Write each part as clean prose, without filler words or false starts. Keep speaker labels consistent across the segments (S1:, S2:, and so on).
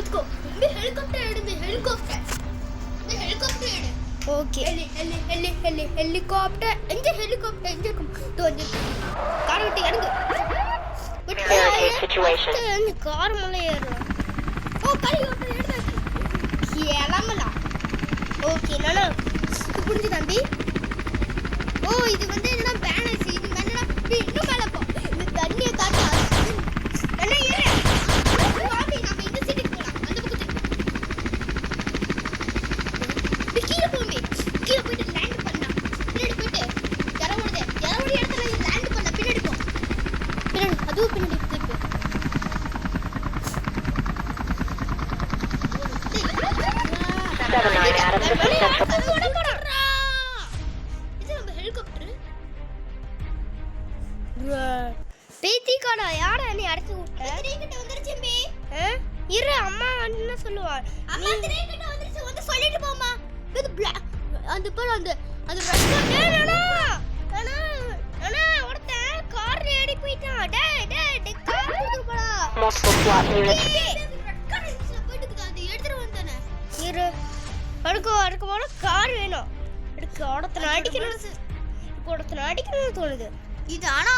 S1: எடுத்துக்கோ. இந்த ஹெலிகாப்டர் எடு. ஓகே ஹெலிகாப்டர் எங்க இருக்கும்? தோஞ்சு கார் விட்டு இறங்கு. கார் மேலே ஏறுறோம். ஓ ஹெலிகாப்டர் எடுத்தாச்சு. கிளம்பலாம். ஓகே நானா புரிஞ்சு தம்பி. ஓ இது வந்து என்னன்னா பேனஸ். இது என்னன்னா இன்னும் மேலே போ. இந்த தண்ணியை காட்டா என்ன ஏறு. வாடி நம்ம இந்த சைடுக்கு போலாம். அந்த பக்கத்துக்கு கீழே போமே. கீழே போயிட்டு லேண்ட் பண்ணா. பின்னாடி போயிட்டு இறங்குறது. இறங்குற இடத்துல லேண்ட் பண்ண. பின்னாடி போ. பின்னாடி அதுவும் பின்னாடி திருப்பி. பேத்திக்காடா யார நீ அடிச்சு விட்ட? திரேக்கிட்ட வந்துருச்சும்பி. இரு அம்மா என்ன சொல்லுவா? அம்மா திரேக்கிட்ட வந்துருச்சு வந்து சொல்லிட்டு போமா. இது அந்த பாரு அந்த அது ரஷ்டா அண்ணா ஒருத்த கார் ஏறி போயிட்டான். டேய் கார் எடுத்துடா. போயிட்டு அது எடுத்துட்டு வந்தானே. இரு அடுக்க போல கார் வேணும். அடுக்க ஒருத்தனை அடிக்கணும்னு தோணுது. இது ஆனா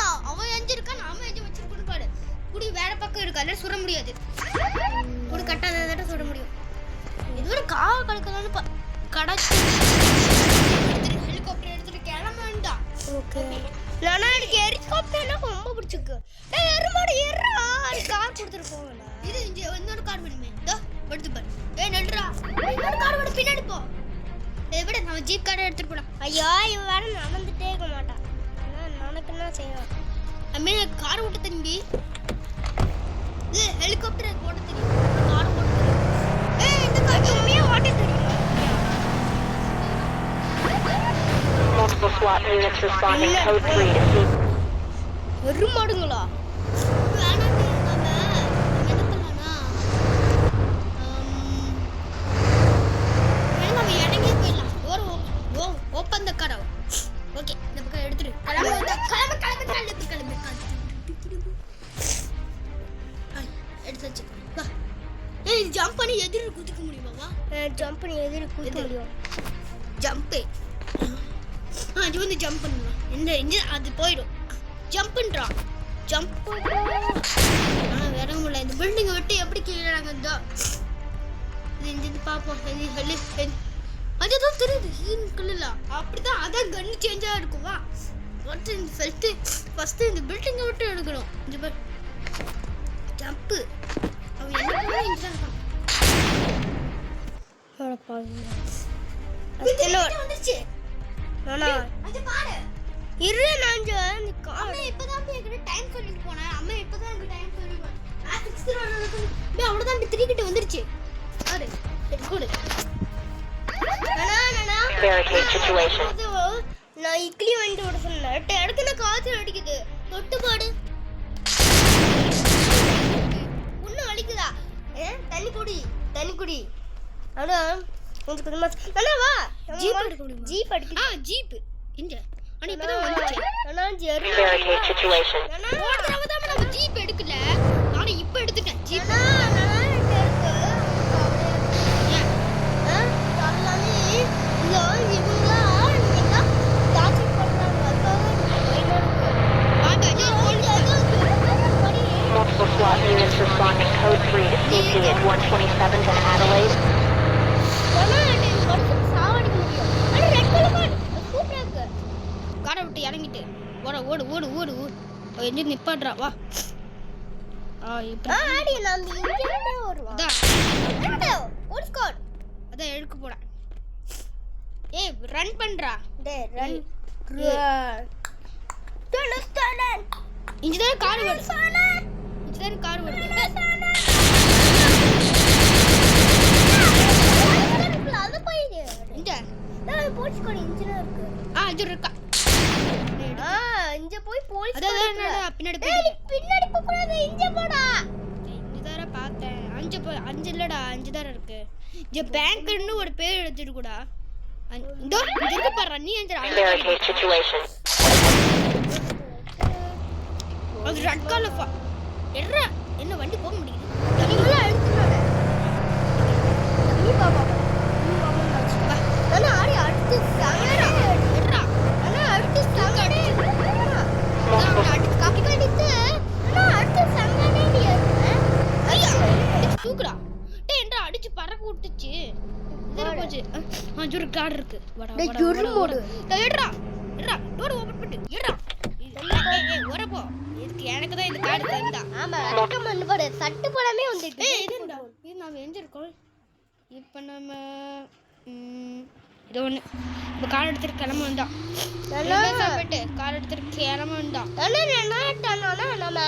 S1: நான் அவன் எஞ்சிருக்கான். நாம எஞ்சி வச்சிருக்கணும் பாரு. குடி வேற பக்கம் இருக்கு. அதனால சுட முடியாது. குடி கட்டாத சுட முடியும். இதுவரை காவ கலக்கலான்னு கடைச்சி ஹெலிகாப்டர் எடுத்துட்டு கிளம்ப வேண்டாம். ஓகே நானா எனக்கு ஹெலிகாப்டர்னா ரொம்ப பிடிச்சிருக்கு. டேய் எருமாடு ஏறா. கார் கொடுத்துட்டு போவேனா? இது இங்க இன்னொரு கார் வேணுமே. இதோ எடுத்து பாரு. ஏய் நல்றா. இன்னொரு கார் விட பின்னாடி போ. இதை விட நம்ம ஜீப் காரை எடுத்துட்டு போலாம். ஐயோ இவ வேற நடந்துட்டே இருக்க மாட்டா. எனக்கு என்ன செய்யணும்? அம்மே கார் ஓட்ட தம்பி. இது ஹெலிகாப்டர் ஓட்ட தெரியும். கார் ஓட்ட தெரியும். ஏய் இந்த கார் உண்மையா ஓட்ட தெரியும்.
S2: Multiple SWAT units responding code 3 to see.
S1: எருமாடுங்களா? Open the car. ஓகே இந்த பக்கம் எடுத்துரு. கிளம்பு. எடுத்துச்சு. வா. ஏய் ஜம்ப் பண்ணி எதிர குதிக்க முடியுமாமா? ஜம்ப் பண்ணி எதிர குதிக்க முடியும். ஜம்ப். அது வந்து ஜம்ப் பண்ணலாம். இந்த அது போய்டும். ஜம்ப்ன்றா. ஜம்ப். வேற முடியல. இந்த பில்டிங்கை விட்டு எப்படி கீழே இறங்குதோ. இது பாப்போம். அதுதான் தெரியுது. இல்ல அப்படிதான். அதான் கன்னு சேஞ்சா இருக்கும். வா ஃபர்ஸ்ட் இந்த பில்டிங்கை விட்டு எடுக்கணும். இந்த பாரு ஜம்ப். அவன் என்ன பண்ணா இங்கதான் வந்துருச்சு. நானா அது பாரு. இரு நாஞ்ச நீ அம்மா இப்பதான் என்கிட்ட டைம் சொல்லிட்டு போனேன். அம்மா இப்பதான் எனக்கு டைம் சொல்லிடுவேன். நான் 6 வரதுக்கு அவ்வளவுதான். 3 கிட்ட வந்துருச்சு. பாரு எடுக்கோடு. நான் இக்லி வந்து விட சொன்னேன். இடத்துல காத்து அடிக்குது. தொட்டு பாடு. ஒன்னும் அடிக்குதா? தண்ணி குடி. ஆனா கொஞ்சம் கொஞ்சமா நானா வா. ஜீப் எடுக்க முடியுமா? ஜீப் அடிக்குது. ஜீப் இங்க. ஆனா இப்பதான் வந்துச்சு. நானா ஜெரி. நானா ஒரு தடவை தான் நம்ம ஜீப் எடுக்கல. நானே இப்ப எடுத்துட்டேன் ஜீப். நானா இருக்கு. தரலாமே. இல்ல இவங்களா நீங்க டாக்ஸி பண்றாங்க. அதுக்காக
S2: Multiple SWAT units responding code 3 to CP at 127 in Adelaide.
S1: காரை விட்டு இறங்கிட்டு ஓடு எங்க நிப்பாடுறா. வா அதான் எழுக்க போறேன். ஏய் ரன் பண்றா. இங்கதான் கார் வருது. அது போயிடு. இங்க போலீஸ் கார் இன்ஜின் இருக்கு. அது இருக்கா. இங்க போய் போலீஸ் பின்னாடி போக கூடாது. இங்க போடா. இங்கதார பார்த்தேன். அஞ்சு இல்லடா 5 தார இருக்கு. இங்க பேங்க்னு ஒரு பேர் எடுத்துட்டு கூடா. இங்க இருக்கு பாரு. நீ என்டா அது ரெட் கலர் என்ன வண்டி போக முடியுது. நீங்களா எடுத்துடா. தூக்குடா. டேய் என்னடா அடிச்சு பறக்க விட்டுச்சு. இதுல போச்சு. ஒரு கார்டு இருக்கு. வாடா
S3: டேய்
S1: வாடா.
S3: ஜுரு மோடு.
S1: டேய் எடுடா. டோர் ஓபன் பண்ணு. எடுடா. ஏய் ஓர போ. இதுக்கு எனக்கு தான் இந்த கார்டு தந்தா.
S3: ஆமா ரெக்கமெண்ட் போடு. சட்டு போடாமே வந்துட்டு.
S1: ஏய் இதுடா. இது நாம எங்க இருக்கோம்? இப்போ நம்ம இது ஒன்று இப்போ கார் எடுத்துட்டு கிளம்ப வேண்டாம். போயிட்டு கார் எடுத்துட்டு கிளம்ப வேண்டாம்.
S3: நம்ம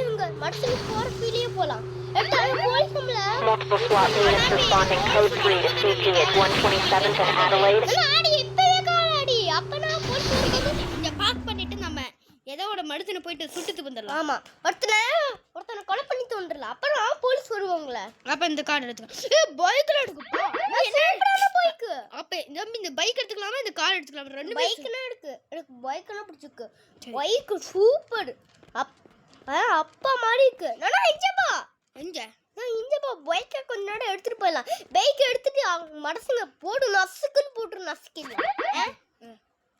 S3: இவங்க மடத்துக்கு போற ஃபீலியே போலாம். போலீஸ்ல
S2: Multiple SWAT units responding. Code 3 to CP at 127th and Adelaide.
S3: ஆடி இப்பவே காலாடி. அப்ப நான் போலீஸ்
S1: இங்க பார்க் பண்ணிட்டு நம்ம ஏதோ ஒரு மடுத்துன போயிட்டு சுட்டுட்டு வந்துடலாம்.
S3: ஆமா ஒருத்தனை கொலை பண்ணிட்டு வந்துடலாம். அப்புறம் போலீஸ் வருவாங்கள.
S1: அப்ப இந்த கார் எடுத்துக்கலாம். ஏய் பைக்ல எடுக்குப்பா.
S3: என்ன பைக்?
S1: அப்ப இந்த பைக் எடுத்துக்கலாமா இந்த கார் எடுத்துக்கலாமா? ரெண்டு
S3: பைக்னா எனக்கு பைக்னா பிடிச்சிருக்கு. Bike super. அப்பா மாதிரி இருக்கு. நானா இஞ்சப்பா.
S1: எங்க?
S3: நான் இஞ்சப்பா பைக்கை கொஞ்ச நேரம் எடுத்துட்டு போயிடலாம். பைக் எடுத்துட்டு அவங்க மனசுங்க போடு நசுக்குன்னு போட்டு நசுக்கிடலாம்.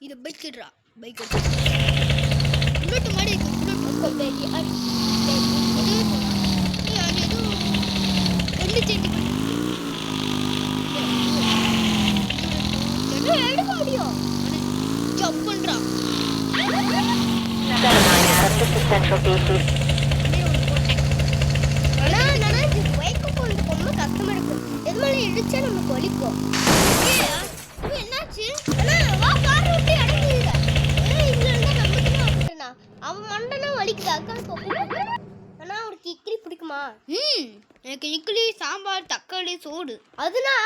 S1: இது பைக் எடுறா. பைக் எடுத்து இன்னொட்டு மாடி இருக்கு.
S3: எடுக்க முடியும்.
S1: ஜம்ப் பண்றான்.
S2: 79 Adam, this is Central DC.
S3: ஆனா இது பைக்கு போறது ரொம்ப கஷ்டமா இருக்கு. எது மேல இடிச்சா நமக்கு வலிக்கும்.
S1: என்னாச்சு?
S3: வா கார் விட்டு இறங்குங்க. இங்க இருந்தா நமக்கு வந்துட்டேனா அவன் மண்டனா வலிக்குதா அக்கா. ஆனா உனக்கு இட்லி பிடிக்குமா?
S1: எனக்கு இட்லி சாம்பார் தக்காளி சோறு
S3: அதுனா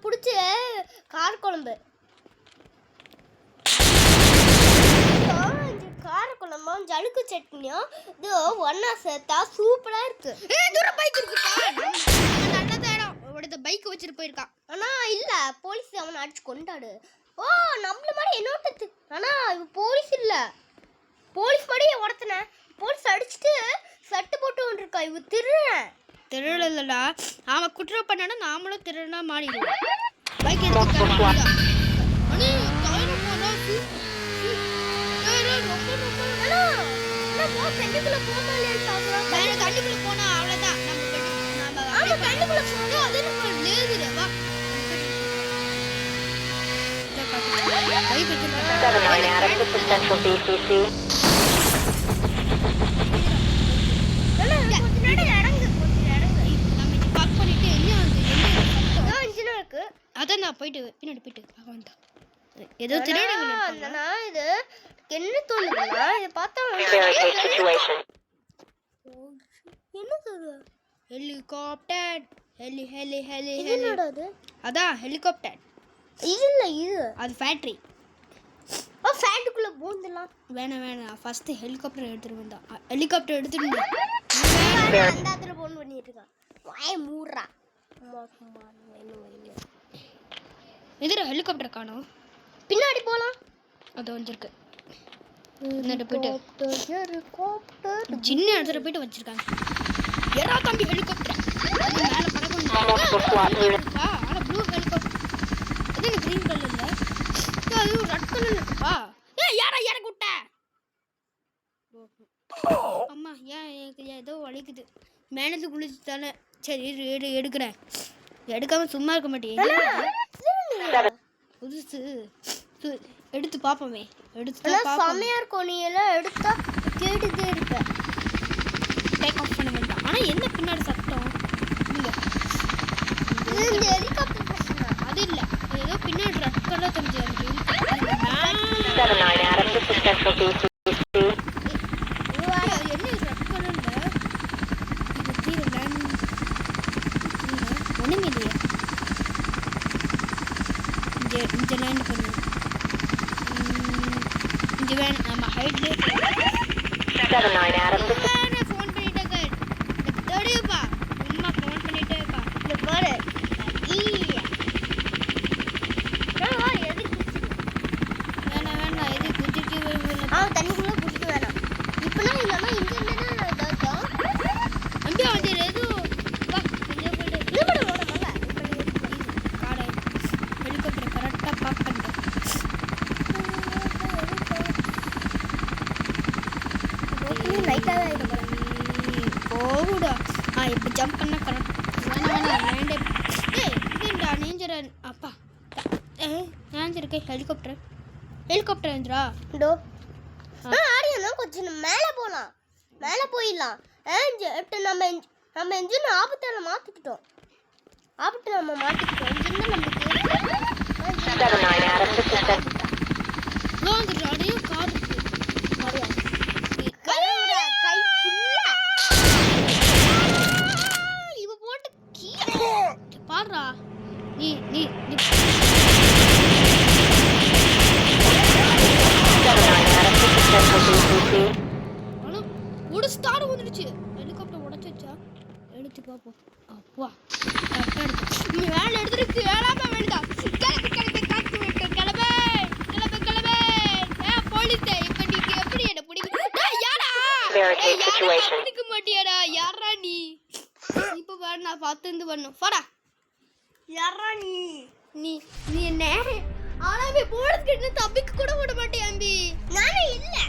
S3: பிடிச்ச கார குழம்பு. கார குழம்பும் ஜலுக்கு சட்னியும் இது ஒன்னா சேர்த்தா சூப்பரா இருக்கு.
S1: பைக் இருக்குப்பா. நல்ல இடம் அவனோட பைக் வச்சுட்டு போயிருக்கான்.
S3: ஆனா இல்ல போலீஸ் அவனை அடிச்சு கொண்டாடு. ஓ நம்மள மாதிரி என்னோட. ஆனா இவ போலீஸ் இல்ல. போலீஸ் மாதிரி ஒருத்தனை போலீஸ் அடிச்சுட்டு சட்டு போட்டு வந்துருக்கா. இவ
S1: திருடலடா. அவன் குற்றம் பண்ணானா நாமளும் திருடனா மாறிடுவோம். பைக் எடுத்து
S3: கண்டிக்குள்ள
S1: போனா அவ்வளவுதான். நம்ம
S3: கண்டிக்குள்ள போனா
S1: அது நம்ம லேதுடா. பைக் எடுத்து
S2: 79 Adam, this is Central DCC.
S1: அதான் நான் போயிட்டு பின்னாடி போயிட்டு வந்துட்டான். ஏதோ திருடங்க.
S3: இது என்ன தோணுதுன்னா இதை பார்த்தா
S2: Barricade situation.
S3: என்ன சொல்லுது?
S1: ஹெலிகாப்டர்.
S3: என்னடா அது?
S1: அதான் ஹெலிகாப்டர்.
S3: இது இல்ல இது.
S1: அது ஃபேக்டரி.
S3: ஃபேக்டரிக்குள்ள போந்துலாம்.
S1: வேணாம் ஃபர்ஸ்ட் ஹெலிகாப்டர் எடுத்துட்டு வந்தா. ஹெலிகாப்டர் எடுத்துட்டு
S3: அந்த இடத்துல போன் பண்ணிட்டு இருக்கான். வாயை மூடுறா.
S1: எதிர ஹெலிகாப்டர் காணோம்.
S3: பின்னாடி போலாம்.
S1: அது வந்திருக்கு. என்னட்ட போயிட்டு
S3: ஹெலிகாப்டர்
S1: சின்ன இடத்துல போயிட்டு வச்சிருக்காங்க. எரா தம்பி ஹெலிகாப்டர். மேல பறக்கும்.
S2: Multiple SWAT units.
S1: ஆனா ப்ளூ ஹெலிகாப்டர். இது கிரீன் கலர்ல. அது ரெட் கலர்ல இருக்குப்பா. ஏய் யாரா இறக்கி விட்ட? அம்மா எனக்கு ஏதோ வலிக்குது. மேனது குளிச்சுதானே. சரி எடுக்கிறேன். எடுக்காம சும்மா இருக்க மாட்டேன். புதுசு எடுத்து பாப்போமே. எடுத்து
S3: செமையா இருக்கும். நீ எல்லாம் எடுத்தா கேட்டுட்டே இருப்ப.
S1: டேக் ஆஃப் பண்ண வேண்டாம். ஆனா என்ன பின்னாடி சத்தம்? இல்ல
S3: இந்த ஹெலிகாப்டர் பிரச்சனை
S1: அது இல்ல. ஏதோ பின்னாடி ரெட் கலர் தெரிஞ்சு.
S2: 79 Adam, this is Central DCC.
S1: இங்க லேண்ட் பண்ணு. இங்க வேணும். நம்ம ஹைட்ல
S2: 79 Adam, this is
S1: நான் ஃபோன் பண்ணிட்டே இருக்கேன். தெரியுப்பா. அம்மா ஃபோன் பண்ணிட்டே இருக்கா.
S3: இந்த பாரு.
S1: வேணாம் எது குதிச்சு
S3: தண்ணிக்குள்ள குடிக்க வேணாம். இப்பெல்லாம் இல்லைன்னா இங்க என்னன்னா இதாட்டம்
S1: அம்பி வந்து ஏதோ வா இங்கே போயிட்டு
S3: நிமிட ஓட மல்ல
S1: காடை ஹெலிகாப்டர் கரெக்டாக பார்க் பண்ணிட்டேன்.
S3: லைட்டாக தான் இருக்க போகிறேன்.
S1: போகுடா இப்போ ஜம்ப் பண்ண கரெக்ட் வேணாம் லேண்டே ஏய் இதுடா நேஞ்சர் அப்பா நேஞ்சர் இருக்கே ஹெலிகாப்டர் ஏந்திரா
S3: இதோ ஆடியனா கொஞ்சம் மேலே போகலாம் மேலே போயிடலாம் இப்போ நம்ம என்ஜின் ஆபத்தில் மாற்றிக்கிட்டோம் இன்ஜின் நம்மளுக்கு
S2: 79 Adam, this is set.
S1: வந்துடுறாடையும் கார் இருக்கு
S3: கையோட கை ஃபுல்லா
S1: இவ போட்டு பாடுறா நீ
S2: 79 Adam, this is Central BCC.
S1: ஆனா ஒரு ஸ்டார் வந்துடுச்சு ஹெலிகாப்டர் உடைச்சு வச்சா எடுத்து பார்ப்போம் அப்பா கரெக்டா இருக்கு மேல எடுத்துருக்கு ஏழாம வேணுதா கிளம்பு போலீஸ் இப்ப நீங்க எப்படி என்ன பிடிக்க யாரா
S2: Barricade situation.
S1: பிடிக்க மாட்டியாடா யாரா நீ இப்ப பாரு நான் பார்த்து இருந்து பண்ணும் போடா யாரா நீ என்ன ஆனா போலீஸ் கிட்ட தப்பிக்க கூட விட மாட்டேன் அம்பி
S3: நானே இல்லை